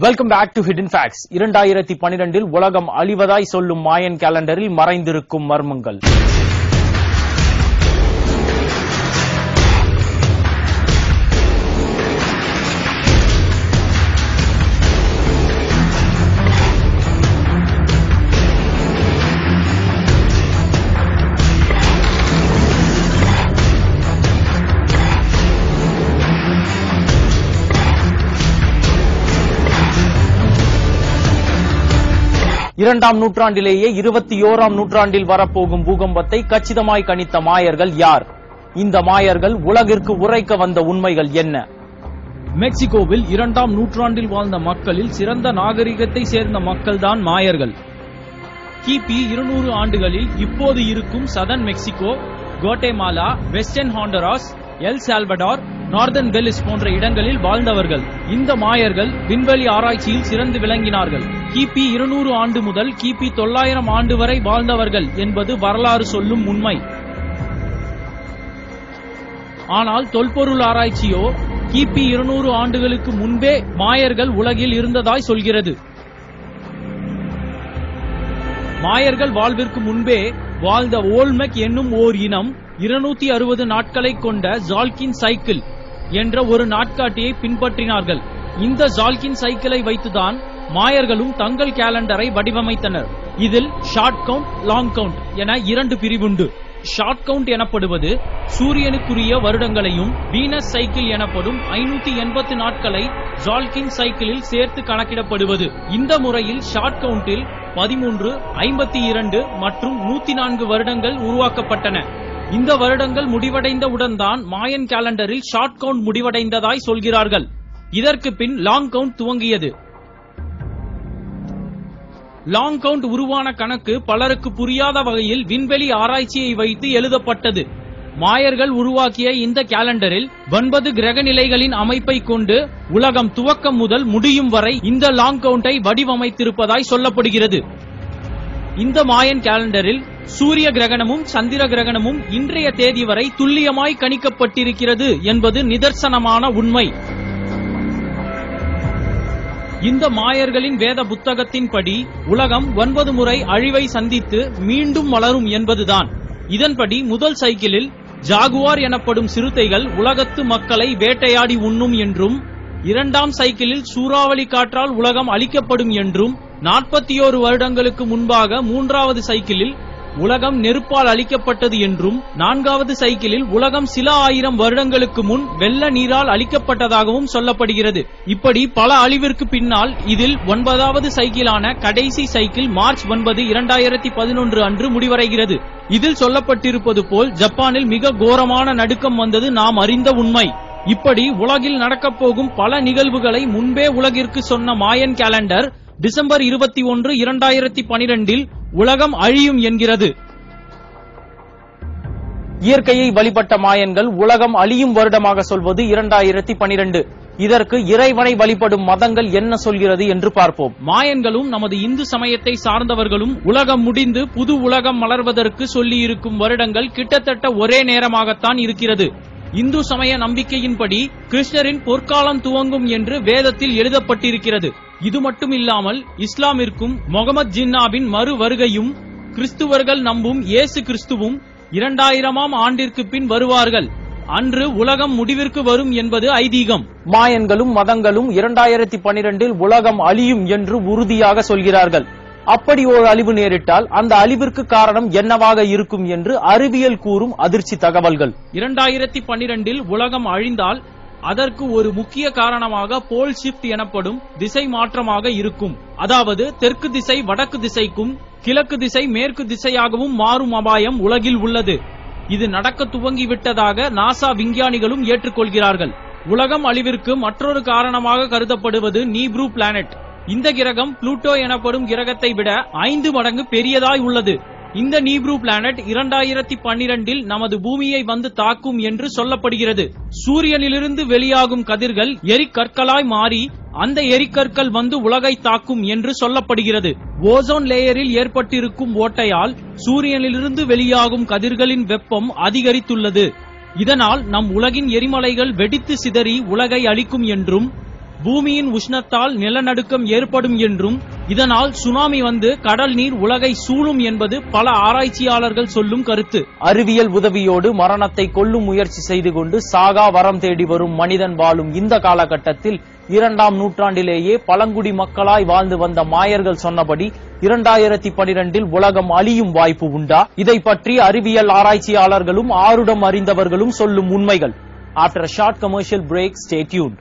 Welcome back to hidden facts. 2012 உலகம் அழிவதாய் சொல்லும் மாயன் கேலண்டரில் மறைந்திருக்கும் மர்மங்கள். இரண்டாம் நூற்றாண்டிலேயே 21ஆம் நூற்றாண்டில் வரப்போகும் பூகம்பத்தை கச்சிதமாய் கணித்த மாயர்கள் யார்? இந்த மாயர்கள் உலகிற்கு உரைக்க வந்த உண்மைகள் என்ன? மெக்சிகோவில் 2ஆம் நூற்றாண்டில் வாழ்ந்த மக்களில் சிறந்த நாகரிகத்தை சேர்ந்த மக்கள்தான் மாயர்கள். கிபி 200 ஆண்டுகளில் இப்போது இருக்கும் southern Mexico, Guatemala, western Honduras, El Salvador, northern Belize போன்ற இடங்களில் வாழ்ந்தவர்கள். இந்த மாயர்கள் விண்வெளி ஆராய்ச்சியில் சிறந்து விளங்கினார்கள். கிபி 200 ஆண்டு முதல் கிபி 900 ஆண்டு வரை வாழ்ந்தவர்கள் என்பது வரலாறு சொல்லும் உண்மை. ஆனால் தொல்பொருள் ஆராய்ச்சியோ கிபி 200 ஆண்டுகளுக்கு முன்பே மாயர்கள் உலகில் இருந்ததாய் சொல்கிறது. மாயர்கள் வாழ்விற்கு முன்பே வாழ்ந்த ஓல்மெக் என்னும் ஓர் இனம் 260 நாட்களை கொண்ட ஜால்கின் சைக்கிள் என்ற ஒரு நாட்காட்டியை பின்பற்றினார்கள். இந்த ஜால்கின் சைக்கிளை வைத்துதான் மாயர்களும் தங்கள் கேலண்டரை வடிவமைத்தனர். இதில் ஷார்ட் கவுண்ட், லாங் கவுண்ட் என 2 பிரிவுண்டு. ஷார்ட் கவுண்ட் எனப்படுவது சூரியனுக்குரிய வருடங்களையும், வீனஸ் சைக்கிள் எனப்படும் 580 நாட்களை ஜால்கின் சைக்கிளில் சேர்த்து கணக்கிடப்படுவது. இந்த முறையில் ஷார்ட் கவுண்டில் 13, 52 மற்றும் 104 வருடங்கள் உருவாக்கப்பட்டன. இந்த வருடங்கள் முடிவடைந்தவுடன் தான் மாயன் கேலண்டரில் ஷார்ட் கவுண்ட் முடிவடைந்ததாய் சொல்கிறார்கள். இதற்கு பின் லாங் கவுண்ட் துவங்கியது. லாங் கவுண்ட் உருவான கணக்கு பலருக்கு புரியாத வகையில் விண்வெளி ஆராய்ச்சியை வைத்து எழுதப்பட்டது. மாயர்கள் உருவாக்கிய இந்த கேலண்டரில் 9 கிரக நிலைகளின் அமைப்பை கொண்டு உலகம் துவக்கம் முதல் முடியும் வரை இந்த லாங் கவுண்டை வடிவமைத்திருப்பதாய் சொல்லப்படுகிறது. இந்த மாயன் கேலண்டரில் சூரிய கிரகணமும் சந்திர கிரகணமும் இன்றைய தேதி வரை துல்லியமாய் கணிக்கப்பட்டிருக்கிறது என்பது நிதர்சனமான உண்மை. இந்த மாயர்களின் வேத புத்தகத்தின்படி உலகம் 9 முறை அழிவை சந்தித்து மீண்டும் வளரும் என்பதுதான். இதன்படி முதல் சைக்கிளில் ஜாகுவார் எனப்படும் சிறுத்தைகள் உலகத்து மக்களை வேட்டையாடி உண்ணும் என்றும், 2ஆம் சைக்கிளில் சூறாவளி காற்றால் உலகம் அழிக்கப்படும் என்றும், 41 வருடங்களுக்கு முன்பாக 3வது சைக்கிளில் உலகம் நெருப்பால் அழிக்கப்பட்டது என்றும், 4வது சைக்கிளில் உலகம் சில ஆயிரம் வருடங்களுக்கு முன் வெள்ள நீரால் அழிக்கப்பட்டதாகவும் சொல்லப்படுகிறது. இப்படி பல அழிவிற்கு பின்னால் இதில் 9வது சைக்கிளான கடைசி சைக்கிள் மார்ச் 9, 2011 அன்று முடிவடைகிறது. இதில் சொல்லப்பட்டிருப்பது போல் ஜப்பானில் மிக கோரமான நடுக்கம் வந்தது நாம் அறிந்த உண்மை. இப்படி உலகில் நடக்கப் போகும் பல நிகழ்வுகளை முன்பே உலகிற்கு சொன்ன மாயன் கேலண்டர் டிசம்பர் 21, 2012 உலகம் அழியும் என்கிறது. இயற்கையை வழிபட்ட மாயன்கள் உலகம் அழியும் வருடமாக சொல்வது 2012. இதற்கு இறைவனை வழிபடும் மதங்கள் என்ன சொல்கிறது என்று பார்ப்போம். மாயன்களும் நமது இந்து சமயத்தை சார்ந்தவர்களும் உலகம் முடிந்து புது உலகம் மலர்வதற்கு சொல்லியிருக்கும் வருடங்கள் கிட்டத்தட்ட ஒரே நேரமாகத்தான் இருக்கிறது. இந்து சமய நம்பிக்கையின்படி கிருஷ்ணரின் பொற்காலம் துவங்கும் என்று வேதத்தில் எழுதப்பட்டிருக்கிறது. இது மட்டும் இல்லாமல் இஸ்லாமிற்கும் முகமது ஜின்னாவின் மறு வருகையும், கிறிஸ்துவர்கள் நம்பும் இயேசு கிறிஸ்துவும் 2000ஆம் ஆண்டிற்கு பின் வருவார்கள். அன்று உலகம் முடிவிற்கு வரும் என்பது ஐதீகம். மாயன்களும் மதங்களும் 2012 உலகம் அழியும் என்று உறுதியாக சொல்கிறார்கள். அப்படி ஒரு அழிவு நேரிட்டால் அந்த அழிவிற்கு காரணம் என்னவாக இருக்கும் என்று அறிவியல் கூறும் அதிர்ச்சி தகவல்கள். 2012 உலகம் அழிந்தால் அதற்கு ஒரு முக்கிய காரணமாக போல் ஷிப்ட் எனப்படும் திசை மாற்றமாக இருக்கும். அதாவது தெற்கு திசை வடக்கு திசைக்கும், கிழக்கு திசை மேற்கு திசையாகவும் மாறும் அபாயம் உலகில் உள்ளது. இது நடக்க துவங்கிவிட்டதாக நாசா விஞ்ஞானிகளும் ஏற்றுக்கொள்கிறார்கள். உலகம் அழிவிற்கு மற்றொரு காரணமாக கருதப்படுவது நீப்ரூ பிளானட். இந்த கிரகம் புளூட்டோ எனப்படும் கிரகத்தை விட 5 மடங்கு பெரியதாய் உள்ளது. இந்த நீப்ரூ பிளானட் 2012 நமது பூமியை வந்து தாக்கும் என்று சொல்லப்படுகிறது. சூரியனிலிருந்து வெளியாகும் கதிர்கள் எரிக்கற்களாய் மாறி அந்த எரிக்கற்கள் வந்து உலகை தாக்கும் என்று சொல்லப்படுகிறது. ஓசோன் லேயரில் ஏற்பட்டிருக்கும் ஓட்டையால் சூரியனிலிருந்து வெளியாகும் கதிர்களின் வெப்பம் அதிகரித்துள்ளது. இதனால் நம் உலகின் எரிமலைகள் வெடித்து சிதறி உலகை அழிக்கும் என்றும், பூமியின் உஷ்ணத்தால் நிலநடுக்கம் ஏற்படும் என்றும் இதனால் சுனாமி வந்து கடல் நீர் உலகை சூழும் என்பது பல ஆராய்ச்சியாளர்கள் சொல்லும் கருத்து. அறிவியல் உதவியோடு மரணத்தை கொல்லும் முயற்சி செய்து கொண்டு சாகா வரம் தேடி வரும் மனிதன் வாழும் இந்த காலகட்டத்தில் 2ஆம் நூற்றாண்டிலேயே பழங்குடி மக்களாய் வாழ்ந்து வந்த மாயர்கள் சொன்னபடி 2012 உலகம் அழியும் வாய்ப்பு உண்டா? இதை பற்றி அறிவியல் ஆராய்ச்சியாளர்களும் ஆருடம் அறிந்தவர்களும் சொல்லும் உண்மைகள். After a short commercial break, stay tuned.